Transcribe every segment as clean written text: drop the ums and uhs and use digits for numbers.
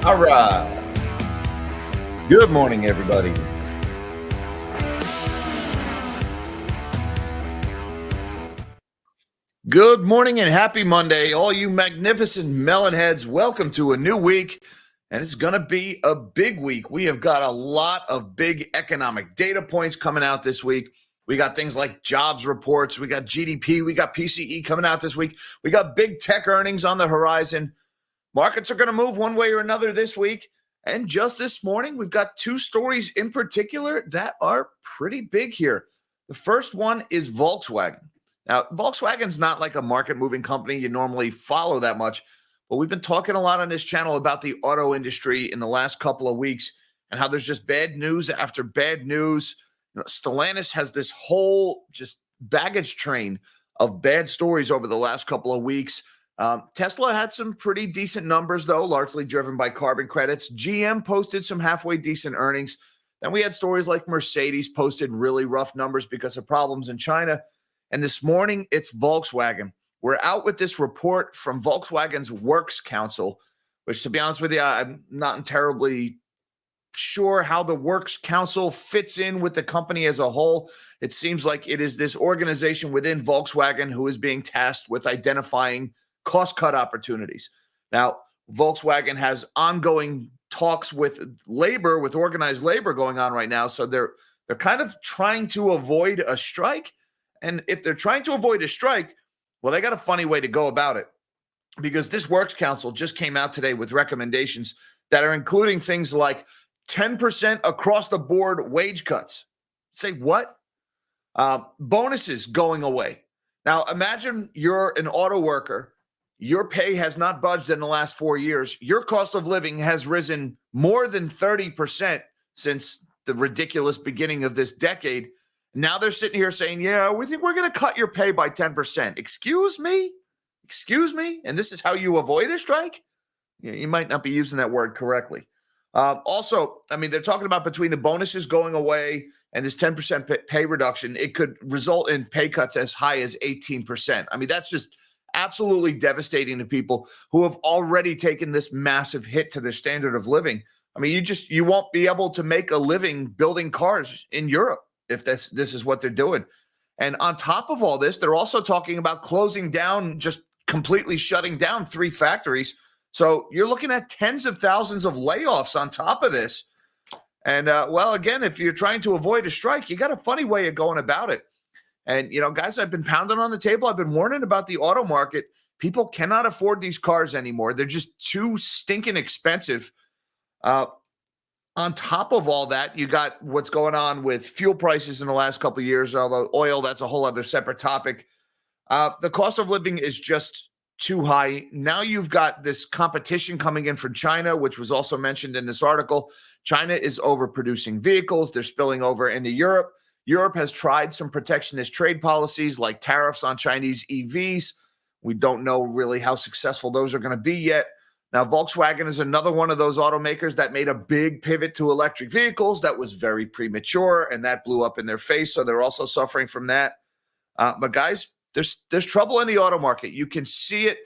All right. Good morning, everybody. Good morning and happy Monday, all you magnificent melon heads. Welcome to a new week, and it's going to be a big week. We have got a lot of big economic data points coming out this week. We got things like jobs reports. We got GDP. We got PCE coming out this week. We got big tech earnings on the horizon. Markets are going to move one way or another this week. And just this morning, we've got two stories in particular that are pretty big here. The first one is Volkswagen. Now, Volkswagen's not like a market-moving company you normally follow that much, but we've been talking a lot on this channel about the auto industry in the last couple of weeks and how there's just bad news after bad news. Stellantis has this whole just baggage train of bad stories over the last couple of weeks. Tesla had some pretty decent numbers, though, largely driven by carbon credits. GM posted some halfway decent earnings. Then we had stories like Mercedes posted really rough numbers because of problems in China. And this morning, it's Volkswagen. We're out with this report from Volkswagen's Works Council, which, to be honest with you, I'm not terribly sure how the Works Council fits in with the company as a whole. It seems like it is this organization within Volkswagen who is being tasked with identifying cost-cut opportunities. Now, Volkswagen has ongoing talks with labor, with organized labor going on right now, so they're kind of trying to avoid a strike. And if they're trying to avoid a strike, well, they got a funny way to go about it, because this Works Council just came out today with recommendations that are including things like 10% across the board wage cuts. Say what? Bonuses going away. Now, imagine you're an auto worker. Your pay has not budged in the last 4 years. Your cost of living has risen more than 30% since the ridiculous beginning of this decade. Now they're sitting here saying, yeah, we think we're going to cut your pay by 10%. Excuse me? Excuse me? And this is how you avoid a strike? You might not be using that word correctly. Also, I mean, they're talking about between the bonuses going away and this 10% pay reduction, it could result in pay cuts as high as 18%. I mean, that's just absolutely devastating to people who have already taken this massive hit to their standard of living. I mean, you won't be able to make a living building cars in Europe if this is what they're doing. And on top of all this, they're also talking about closing down, just completely shutting down 3 factories. So you're looking at tens of thousands of layoffs on top of this. And well, again, if you're trying to avoid a strike, you got a funny way of going about it. And, guys, I've been pounding on the table. I've been warning about the auto market. People cannot afford these cars anymore. They're just too stinking expensive. On top of all that, you got what's going on with fuel prices in the last couple of years, although oil, that's a whole other separate topic. The cost of living is just too high. Now you've got this competition coming in from China, which was also mentioned in this article. China is overproducing vehicles. They're spilling over into Europe. Europe has tried some protectionist trade policies like tariffs on Chinese EVs. We don't know really how successful those are going to be yet. Now, Volkswagen is another one of those automakers that made a big pivot to electric vehicles that was very premature, and that blew up in their face. So they're also suffering from that. But guys, there's trouble in the auto market. You can see it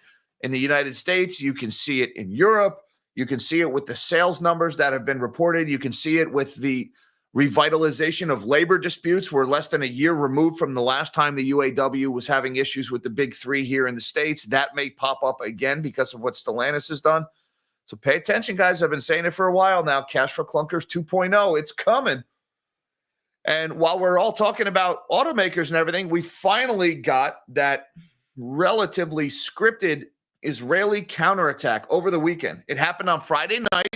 in the United States. You can see it in Europe. You can see it with the sales numbers that have been reported. You can see it with the revitalization of labor disputes. We're less than a year removed from the last time the UAW was having issues with the big 3 here in the States. That may pop up again because of what Stellantis has done. So pay attention, guys. I've been saying it for a while now. Cash for Clunkers 2.0. It's coming. And while we're all talking about automakers and everything, we finally got that relatively scripted Israeli counterattack over the weekend. It happened on Friday night,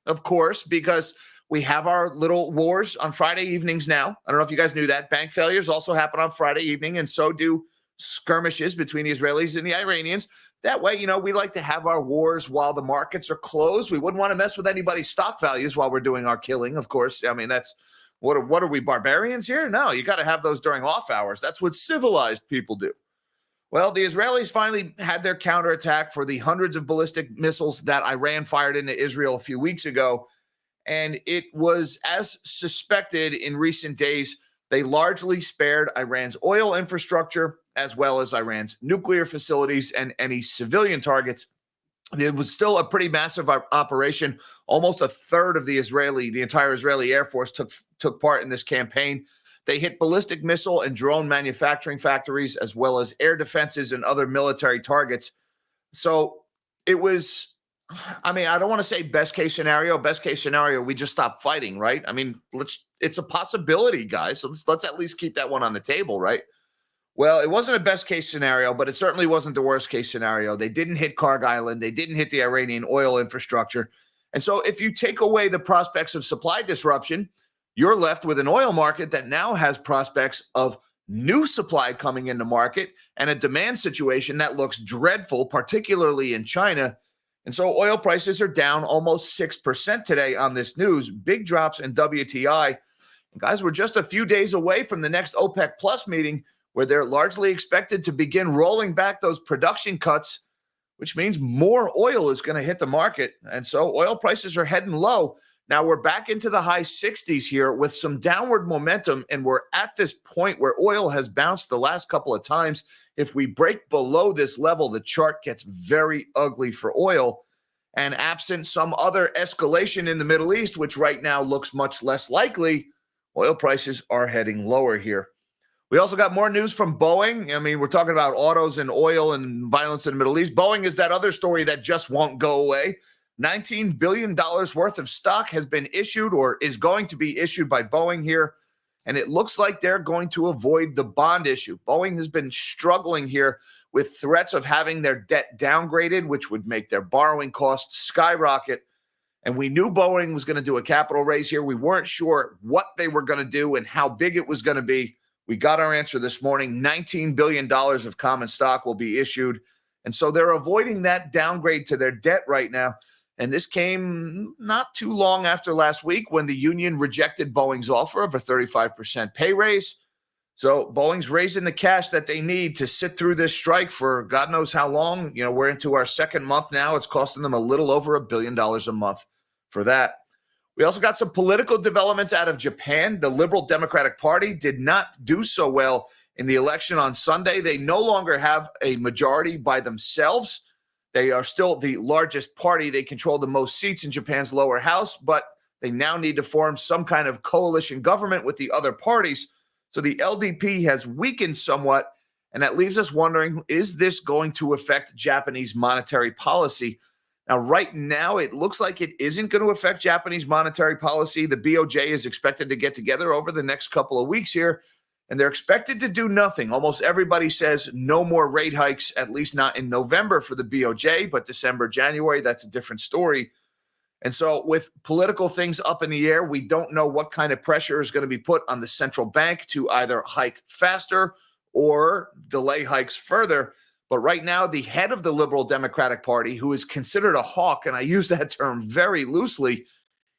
of course, because we have our little wars on Friday evenings now. I don't know if you guys knew that. Bank failures also happen on Friday evening, and so do skirmishes between the Israelis and the Iranians. That way, we like to have our wars while the markets are closed. We wouldn't want to mess with anybody's stock values while we're doing our killing, of course. I mean, that's what are we, barbarians here? No, you got to have those during off hours. That's what civilized people do. Well, the Israelis finally had their counterattack for the hundreds of ballistic missiles that Iran fired into Israel a few weeks ago. And it was as suspected in recent days. They largely spared Iran's oil infrastructure as well as Iran's nuclear facilities and any civilian targets. It was still a pretty massive operation. Almost a third of the entire Israeli Air Force took part in this campaign. They hit ballistic missile and drone manufacturing factories, as well as air defenses and other military targets. So it was, I mean, I don't want to say best case scenario. Best case scenario, we just stop fighting, right? I mean, it's a possibility, guys. So let's at least keep that one on the table, right? Well, it wasn't a best case scenario, but it certainly wasn't the worst case scenario. They didn't hit Karg Island. They didn't hit the Iranian oil infrastructure. And so if you take away the prospects of supply disruption, you're left with an oil market that now has prospects of new supply coming into market and a demand situation that looks dreadful, particularly in China. And so oil prices are down almost 6% today on this news. Big drops in WTI. And guys, we're just a few days away from the next OPEC Plus meeting, where they're largely expected to begin rolling back those production cuts, which means more oil is going to hit the market. And so oil prices are heading low. Now we're back into the high 60s here with some downward momentum, and we're at this point where oil has bounced the last couple of times. If we break below this level, the chart gets very ugly for oil. And absent some other escalation in the Middle East, which right now looks much less likely, oil prices are heading lower here. We also got more news from Boeing. I mean, we're talking about autos and oil and violence in the Middle East. Boeing is that other story that just won't go away. $19 billion worth of stock has been issued or is going to be issued by Boeing here, and it looks like they're going to avoid the bond issue. Boeing has been struggling here with threats of having their debt downgraded, which would make their borrowing costs skyrocket. And we knew Boeing was going to do a capital raise here. We weren't sure what they were going to do and how big it was going to be. We got our answer this morning. $19 billion of common stock will be issued. And so they're avoiding that downgrade to their debt right now. And this came not too long after last week when the union rejected Boeing's offer of a 35% pay raise. So Boeing's raising the cash that they need to sit through this strike for God knows how long. You know, we're into our second month now. It's costing them a little over $1 billion a month for that. We also got some political developments out of Japan. The Liberal Democratic Party did not do so well in the election on Sunday. They no longer have a majority by themselves. They are still the largest party. They control the most seats in Japan's lower house, but they now need to form some kind of coalition government with the other parties. So the LDP has weakened somewhat, and that leaves us wondering, is this going to affect Japanese monetary policy? Now, right now, it looks like it isn't going to affect Japanese monetary policy. The BOJ is expected to get together over the next couple of weeks here, and they're expected to do nothing. Almost everybody says no more rate hikes, at least not in November for the BOJ, but December, January, that's a different story. And so with political things up in the air, we don't know what kind of pressure is going to be put on the central bank to either hike faster or delay hikes further. But right now, the head of the Liberal Democratic Party, who is considered a hawk, and I use that term very loosely,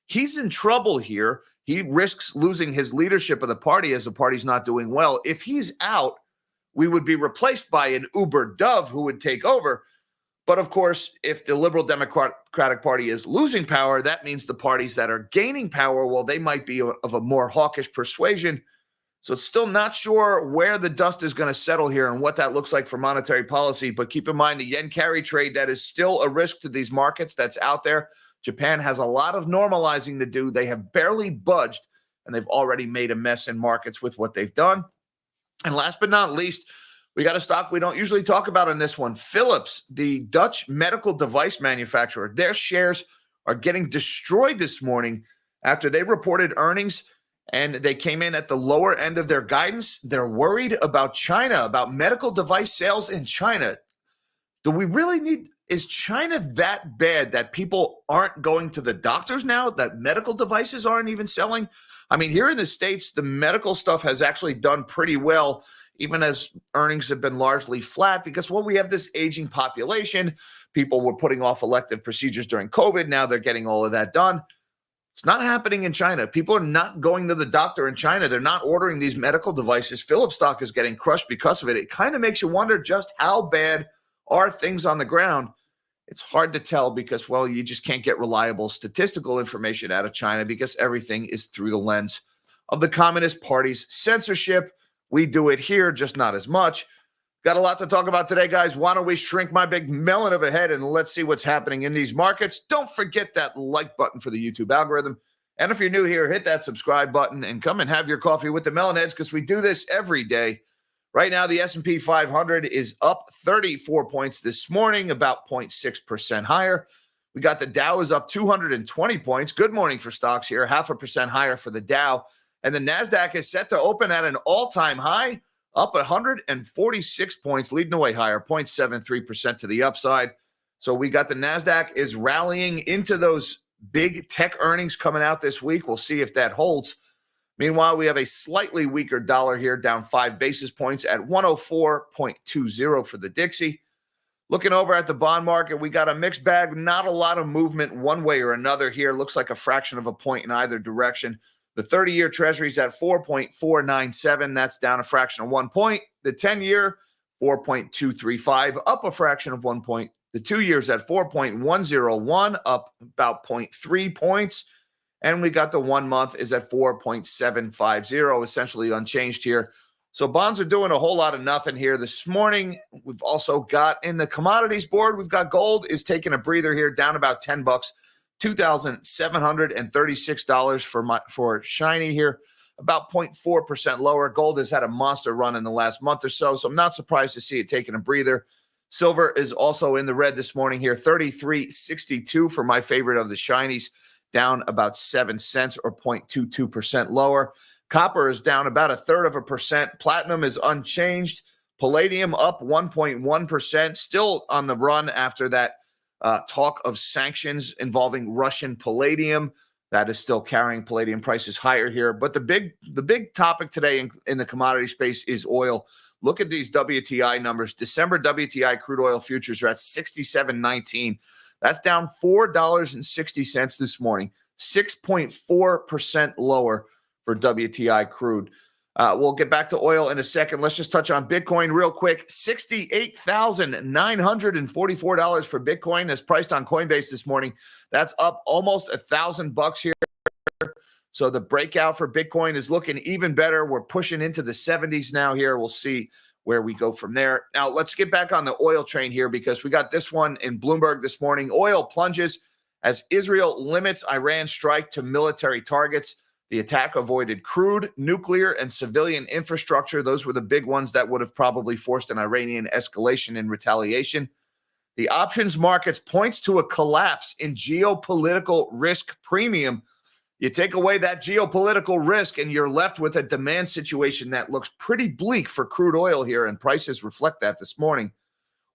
he's in trouble here. He risks losing his leadership of the party as the party's not doing well. If he's out, we would be replaced by an Uber Dove who would take over. But of course, if the Liberal Democratic Party is losing power, that means the parties that are gaining power, well, they might be of a more hawkish persuasion. So it's still not sure where the dust is going to settle here and what that looks like for monetary policy. But keep in mind, the yen carry trade, that is still a risk to these markets that's out there. Japan has a lot of normalizing to do. They have barely budged, and they've already made a mess in markets with what they've done. And last but not least, we got a stock we don't usually talk about in this one. Philips, the Dutch medical device manufacturer, their shares are getting destroyed this morning after they reported earnings and they came in at the lower end of their guidance. They're worried about China, about medical device sales in China. Do we really need, is China that bad that people aren't going to the doctors now, that medical devices aren't even selling? I mean, here in the States, the medical stuff has actually done pretty well, even as earnings have been largely flat because, well, we have this aging population. People were putting off elective procedures during COVID. Now they're getting all of that done. It's not happening in China. People are not going to the doctor in China. They're not ordering these medical devices. Philips stock is getting crushed because of it. It kind of makes you wonder just how bad are things on the ground. It's hard to tell because, well, you just can't get reliable statistical information out of China because everything is through the lens of the Communist Party's censorship. We do it here, just not as much. Got a lot to talk about today, guys. Why don't we shrink my big melon of a head and let's see what's happening in these markets. Don't forget that like button for the YouTube algorithm. And if you're new here, hit that subscribe button and come and have your coffee with the melon heads because we do this every day. Right now, the S&P 500 is up 34 points this morning, about 0.6% higher. We got the Dow is up 220 points. Good morning for stocks here, 0.5% higher for the Dow. And the NASDAQ is set to open at an all-time high, up 146 points, leading the way higher, 0.73% to the upside. So we got the NASDAQ is rallying into those big tech earnings coming out this week. We'll see if that holds. Meanwhile, we have a slightly weaker dollar here, down 5 basis points at 104.20 for the Dixie. Looking over at the bond market, we got a mixed bag, not a lot of movement one way or another here. Looks like a fraction of a point in either direction. The 30-year Treasury's at 4.497. That's down a fraction of 1 point. The 10-year, 4.235, up a fraction of 1 point. The 2 years at 4.101, up about 0.3 points. And we got the 1 month is at 4.750, essentially unchanged here. So bonds are doing a whole lot of nothing here this morning. We've also got in the commodities board, we've got gold is taking a breather here, down about $10. $2,736 for shiny here, about 0.4% lower. Gold has had a monster run in the last month or so, so I'm not surprised to see it taking a breather. Silver is also in the red this morning here, $33.62 for my favorite of the shinies, down about 7 cents or 0.22% lower. Copper is down about 1/3%. Platinum is unchanged. Palladium up 1.1%, still on the run after that talk of sanctions involving Russian palladium. That is still carrying palladium prices higher here. But the big topic today in the commodity space is oil. Look at these WTI numbers. December WTI crude oil futures are at 67.19. That's down $4.60 this morning, 6.4% lower for WTI crude. We'll get back to oil in a second. Let's just touch on Bitcoin real quick. $68,944 for Bitcoin as priced on Coinbase this morning. That's up almost $1,000 here. So the breakout for Bitcoin is looking even better. We're pushing into the 70s now here. We'll see where we go from there. Now, let's get back on the oil train here because we got this one in Bloomberg this morning. Oil plunges as Israel limits Iran strike to military targets. The attack avoided crude, nuclear, and civilian infrastructure. Those were the big ones that would have probably forced an Iranian escalation in retaliation. The options markets points to a collapse in geopolitical risk premium. You take away that geopolitical risk and you're left with a demand situation that looks pretty bleak for crude oil here, and prices reflect that this morning.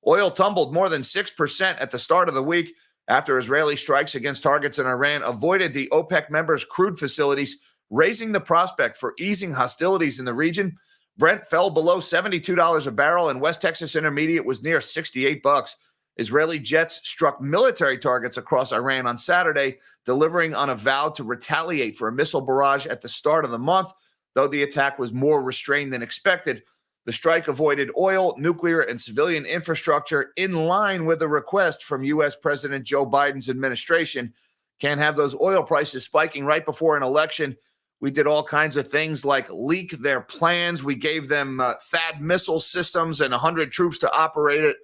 Oil tumbled more than 6% at the start of the week after Israeli strikes against targets in Iran avoided the OPEC members' crude facilities, raising the prospect for easing hostilities in the region. Brent fell below $72 a barrel, and West Texas Intermediate was near $68. Israeli jets struck military targets across Iran on Saturday, delivering on a vow to retaliate for a missile barrage at the start of the month, though the attack was more restrained than expected. The strike avoided oil, nuclear, and civilian infrastructure in line with a request from U.S. President Joe Biden's administration. Can't have those oil prices spiking right before an election. We did all kinds of things like leak their plans. We gave them THAAD missile systems and 100 troops to operate it.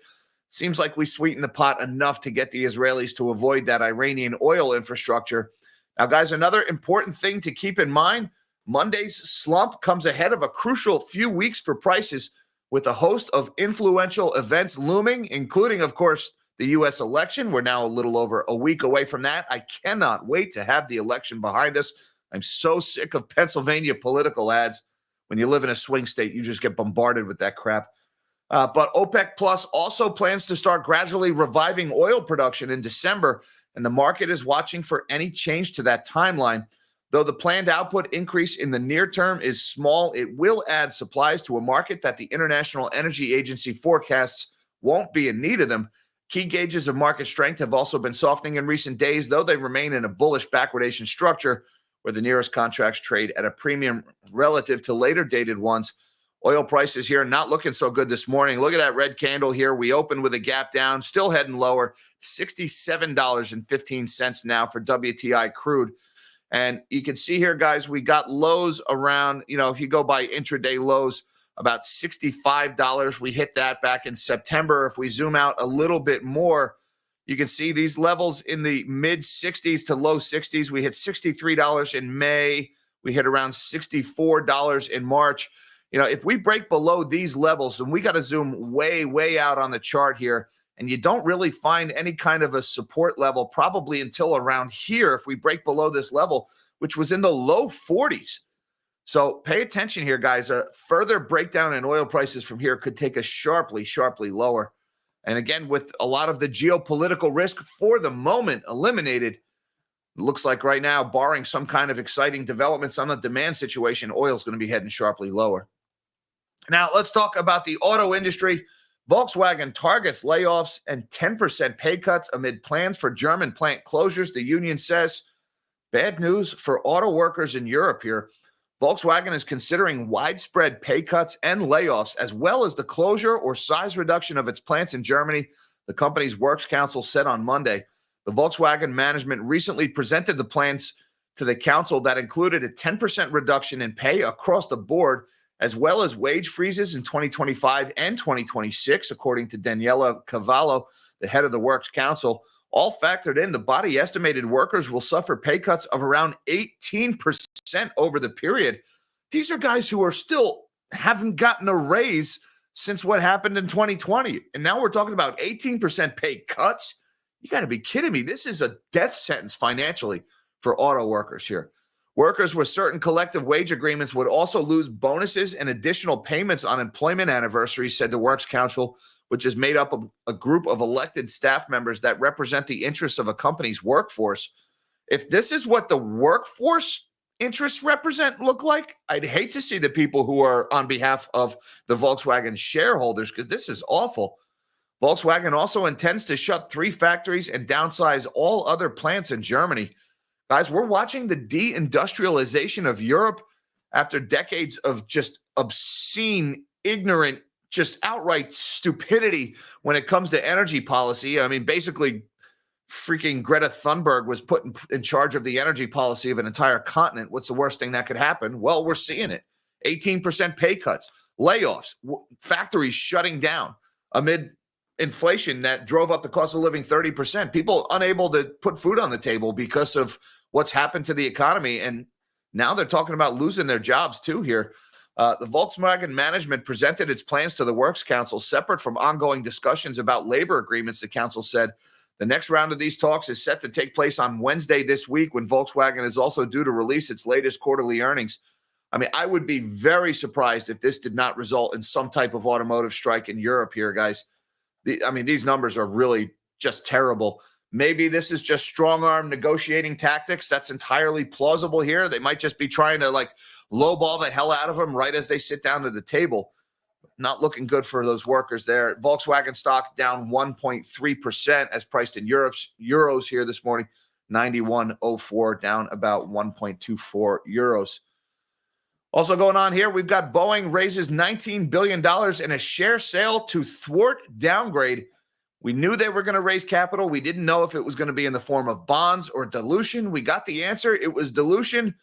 Seems like we sweetened the pot enough to get the Israelis to avoid that Iranian oil infrastructure. Now, guys, another important thing to keep in mind, Monday's slump comes ahead of a crucial few weeks for prices with a host of influential events looming, including, of course, the U.S. election. We're now a little over a week away from that. I cannot wait to have the election behind us. I'm so sick of Pennsylvania political ads. When you live in a swing state, you just get bombarded with that crap. But OPEC Plus also plans to start gradually reviving oil production in December, and the market is watching for any change to that timeline. Though the planned output increase in the near term is small, it will add supplies to a market that the International Energy Agency forecasts won't be in need of them. Key gauges of market strength have also been softening in recent days, though they remain in a bullish backwardation structure where the nearest contracts trade at a premium relative to later dated ones. Oil prices here not looking so good this morning. Look at that red candle here. We opened with a gap down, still heading lower, $67.15 now for WTI crude. And you can see here, guys, we got lows around, if you go by intraday lows about $65. We hit that back in September. If we zoom out a little bit more, you can see these levels in the mid 60s to low 60s. We hit $63 in May. We hit around $64 in March. You know, if we break below these levels, then we got to zoom way, way out on the chart here. And you don't really find any kind of a support level probably until around here if we break below this level, which was in the low 40s. So pay attention here, guys. A further breakdown in oil prices from here could take us sharply, sharply lower. And again, with a lot of the geopolitical risk for the moment eliminated, it looks like right now, barring some kind of exciting developments on the demand situation, oil is going to be heading sharply lower. Now, let's talk about the auto industry. Volkswagen targets layoffs and 10% pay cuts amid plans for German plant closures, the union says. Bad news for auto workers in Europe here. Volkswagen is considering widespread pay cuts and layoffs, as well as the closure or size reduction of its plants in Germany, the company's Works Council said on Monday. The Volkswagen management recently presented the plans to the council that included a 10% reduction in pay across the board, as well as wage freezes in 2025 and 2026, according to Daniela Cavallo, the head of the Works Council. All factored in, the body estimated workers will suffer pay cuts of around 18% over the period. These are guys who are still haven't gotten a raise since what happened in 2020. And now we're talking about 18% pay cuts. You got to be kidding me. This is a death sentence financially for auto workers here. Workers with certain collective wage agreements would also lose bonuses and additional payments on employment anniversaries, said the Works Council, which is made up of a group of elected staff members that represent the interests of a company's workforce. If this is what the workforce interests look like, I'd hate to see the people who are on behalf of the Volkswagen shareholders, because this is awful. Volkswagen also intends to shut 3 factories and downsize all other plants in Germany. Guys, we're watching the deindustrialization of Europe after decades of just obscene, ignorant, just outright stupidity when it comes to energy policy. I mean, basically, freaking Greta Thunberg was put in charge of the energy policy of an entire continent. What's the worst thing that could happen? Well, we're seeing it. 18% pay cuts, layoffs, factories shutting down amid inflation that drove up the cost of living 30%. People unable to put food on the table because of what's happened to the economy. And now they're talking about losing their jobs too here. The Volkswagen management presented its plans to the Works Council separate from ongoing discussions about labor agreements, the council said. The next round of these talks is set to take place on Wednesday this week, when Volkswagen is also due to release its latest quarterly earnings. I mean, I would be very surprised if this did not result in some type of automotive strike in Europe here, guys. These numbers are really just terrible. Maybe this is just strong-arm negotiating tactics. That's entirely plausible here. They might just be trying to lowball the hell out of them right as they sit down to the table. Not looking good for those workers there. Volkswagen stock down 1.3% as priced in euros here this morning. 91.04, down about 1.24 euros. Also going on here, we've got Boeing raises $19 billion in a share sale to thwart downgrade. We knew they were going to raise capital. We didn't know if it was going to be in the form of bonds or dilution. We got the answer. It was dilution.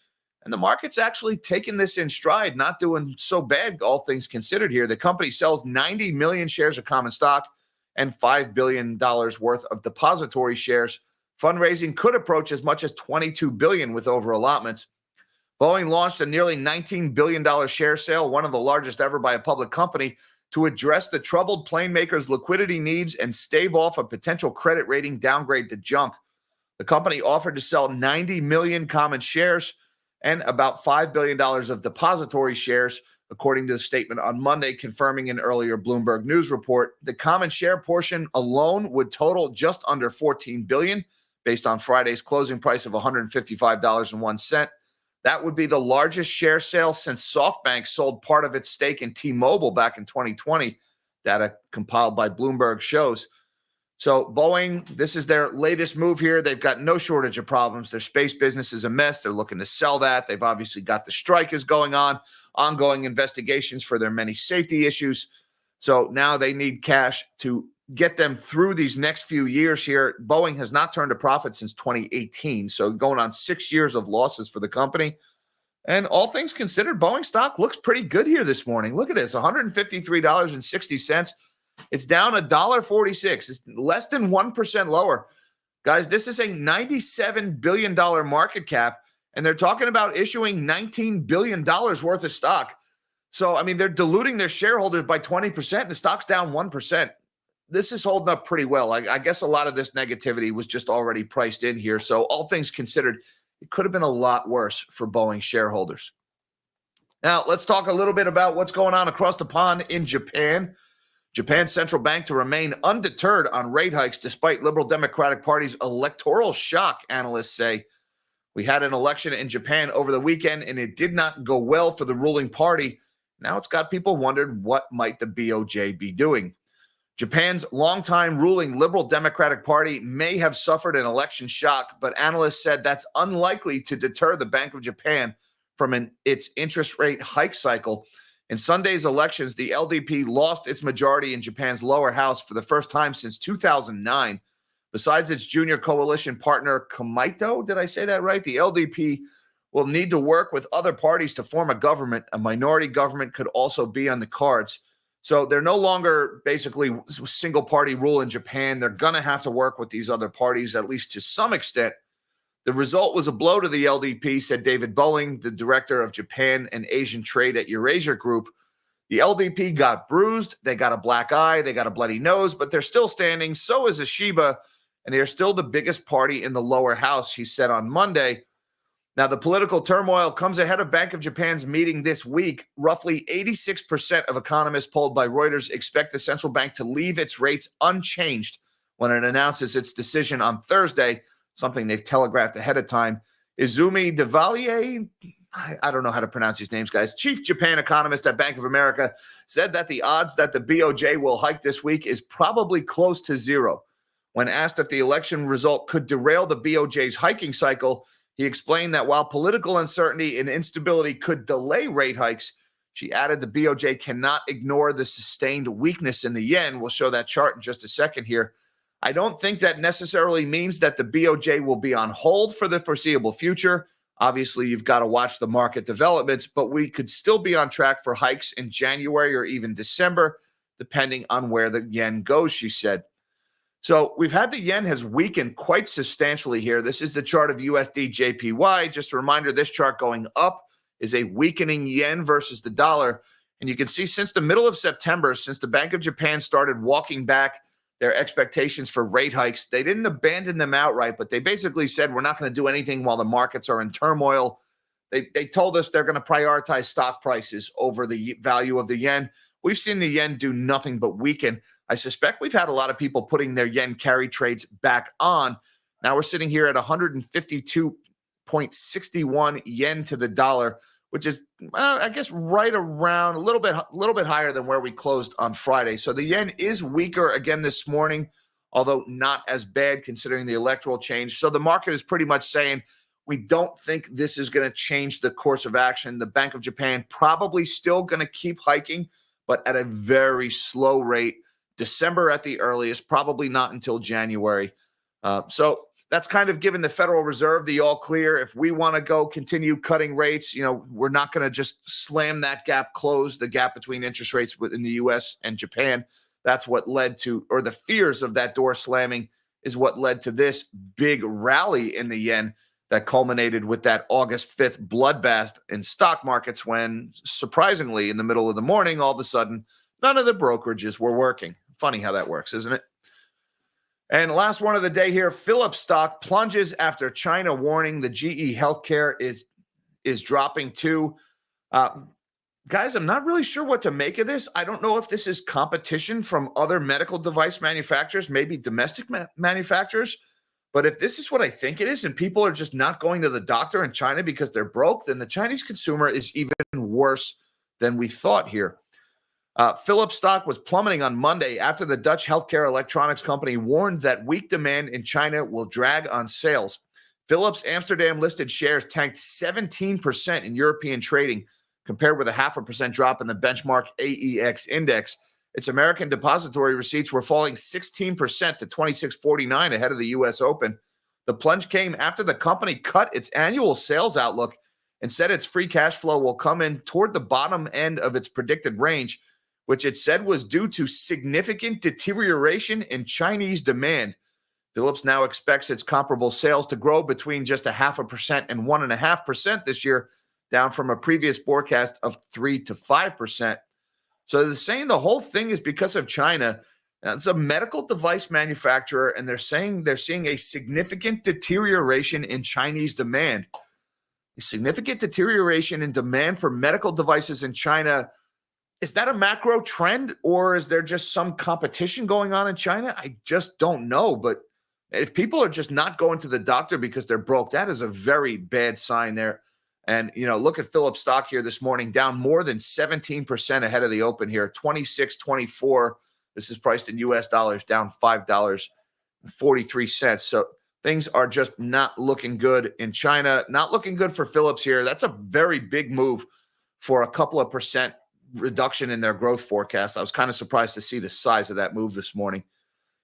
And the market's actually taking this in stride, not doing so bad, all things considered here. The company sells 90 million shares of common stock and $5 billion worth of depository shares. Fundraising could approach as much as $22 billion with over allotments. Boeing launched a nearly $19 billion share sale, one of the largest ever by a public company, to address the troubled plane makers' liquidity needs and stave off a potential credit rating downgrade to junk. The company offered to sell 90 million common shares and about $5 billion of depository shares, according to the statement on Monday, confirming an earlier Bloomberg News report. The common share portion alone would total just under $14 billion, based on Friday's closing price of $155.01. That would be the largest share sale since SoftBank sold part of its stake in T-Mobile back in 2020. Data compiled by Bloomberg shows. So Boeing, this is their latest move here. They've got no shortage of problems. Their space business is a mess. They're looking to sell that. They've obviously got the strike is going on, ongoing investigations for their many safety issues. So now they need cash to get them through these next few years here. Boeing has not turned a profit since 2018. So going on 6 years of losses for the company. And all things considered, Boeing stock looks pretty good here this morning. Look at this, $153.60. It's down $1.46. It's less than 1% lower. Guys, this is a $97 billion market cap, and they're talking about issuing $19 billion worth of stock. So, I mean, they're diluting their shareholders by 20%. The stock's down 1%. This is holding up pretty well. I guess a lot of this negativity was just already priced in here. So all things considered, it could have been a lot worse for Boeing shareholders. Now, let's talk a little bit about what's going on across the pond in Japan. Japan's central bank to remain undeterred on rate hikes despite Liberal Democratic Party's electoral shock, analysts say. We had an election in Japan over the weekend, and it did not go well for the ruling party. Now it's got people wondered what might the BOJ be doing. Japan's longtime ruling Liberal Democratic Party may have suffered an election shock, but analysts said that's unlikely to deter the Bank of Japan from its interest rate hike cycle. In Sunday's elections, the LDP lost its majority in Japan's lower house for the first time since 2009. Besides its junior coalition partner, Komeito, did I say that right? The LDP will need to work with other parties to form a government. A minority government could also be on the cards. So they're no longer basically single party rule in Japan. They're going to have to work with these other parties, at least to some extent. The result was a blow to the LDP, said David Boeing, the director of Japan and Asian trade at Eurasia Group. The LDP got bruised. They got a black eye. They got a bloody nose, but they're still standing. So is Ashiba, and they're still the biggest party in the lower house, he said on Monday. Now, the political turmoil comes ahead of Bank of Japan's meeting this week. Roughly 86% of economists polled by Reuters expect the central bank to leave its rates unchanged when it announces its decision on Thursday, something they've telegraphed ahead of time. Izumi Devalier, I don't know how to pronounce these names, guys, chief Japan economist at Bank of America, said that the odds that the BOJ will hike this week is probably close to zero. When asked if the election result could derail the BOJ's hiking cycle, he explained that while political uncertainty and instability could delay rate hikes, she added the BOJ cannot ignore the sustained weakness in the yen. We'll show that chart in just a second here. I don't think that necessarily means that the BOJ will be on hold for the foreseeable future. Obviously, you've got to watch the market developments, but we could still be on track for hikes in January or even December, depending on where the yen goes, she said. So we've had the yen has weakened quite substantially here. This is the chart of USDJPY. Just a reminder, this chart going up is a weakening yen versus the dollar. And you can see since the middle of September, since the Bank of Japan started walking back their expectations for rate hikes, they didn't abandon them outright, but they basically said, we're not going to do anything while the markets are in turmoil. They told us they're going to prioritize stock prices over the value of the yen. We've seen the yen do nothing but weaken. I suspect we've had a lot of people putting their yen carry trades back on. Now we're sitting here at 152.61 yen to the dollar, which is, I guess, right around a little bit higher than where we closed on Friday. So the yen is weaker again this morning, although not as bad considering the electoral change. So the market is pretty much saying we don't think this is going to change the course of action. The Bank of Japan probably still going to keep hiking, but at a very slow rate. December at the earliest, probably not until January. So that's kind of given the Federal Reserve the all clear. If we want to go continue cutting rates, we're not going to just slam that gap closed, the gap between interest rates within the U.S. and Japan. That's what led to, or the fears of that door slamming is what led to this big rally in the yen that culminated with that August 5th bloodbath in stock markets when, surprisingly, in the middle of the morning, all of a sudden, none of the brokerages were working. Funny how that works, isn't it? And last one of the day here, Philips stock plunges after China warning the GE healthcare is dropping too. Guys, I'm not really sure what to make of this. I don't know if this is competition from other medical device manufacturers, maybe domestic manufacturers. But if this is what I think it is, and people are just not going to the doctor in China because they're broke, then the Chinese consumer is even worse than we thought here. Philips stock was plummeting on Monday after the Dutch healthcare electronics company warned that weak demand in China will drag on sales. Philips Amsterdam-listed shares tanked 17% in European trading, compared with a 0.5% drop in the benchmark AEX index. Its American depository receipts were falling 16% to 26.49 ahead of the U.S. Open. The plunge came after the company cut its annual sales outlook Instead, its free cash flow will come in toward the bottom end of its predicted range, which it said was due to significant deterioration in Chinese demand. Phillips now expects its comparable sales to grow between just 0.5% and 1.5% this year, down from a previous forecast of 3 to 5%. So they're saying the whole thing is because of China. Now, it's a medical device manufacturer, and they're saying they're seeing a significant deterioration in Chinese demand. A significant deterioration in demand for medical devices in China. Is that a macro trend, or is there just some competition going on in China? I just don't know. But if people are just not going to the doctor because they're broke, that is a very bad sign there. And, look at Phillips stock here this morning, down more than 17% ahead of the open here, 26.24. This is priced in US dollars, down $5.43. So things are just not looking good in China, not looking good for Phillips here. That's a very big move for a couple of percent reduction in their growth forecast. I was kind of surprised to see the size of that move this morning.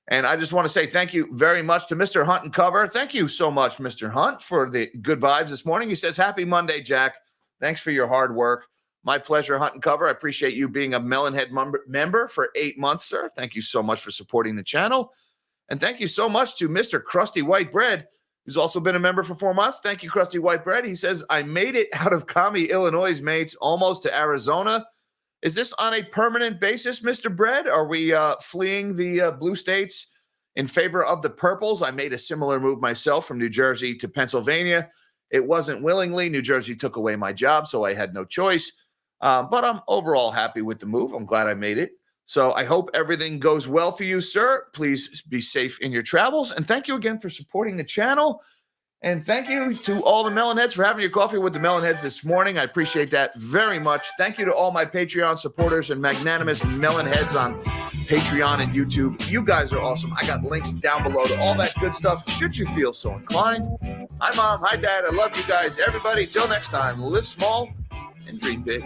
And I just want to say thank you very much to Mr. Hunt and Cover. Thank you so much, Mr. Hunt, for the good vibes this morning. He says, happy Monday, Jack. Thanks for your hard work. My pleasure, Hunt and Cover. I appreciate you being a Melonhead member for 8 months, sir. Thank you so much for supporting the channel. And thank you so much to Mr. Krusty White Bread, who's also been a member for 4 months. Thank you, Krusty White Bread. He says, I made it out of Commie, Illinois, mates, almost to Arizona. Is this on a permanent basis, Mr. Bread? Are we fleeing the blue states in favor of the purples? I made a similar move myself from New Jersey to Pennsylvania. It wasn't willingly. New Jersey took away my job, so I had no choice. But I'm overall happy with the move. I'm glad I made it. So I hope everything goes well for you, sir. Please be safe in your travels. And thank you again for supporting the channel. And thank you to all the Melonheads for having your coffee with the Melonheads this morning. I appreciate that very much. Thank you to all my Patreon supporters and magnanimous Melonheads on Patreon and YouTube. You guys are awesome. I got links down below to all that good stuff, should you feel so inclined. Hi, Mom. Hi, Dad. I love you guys. Everybody, till next time, live small and dream big.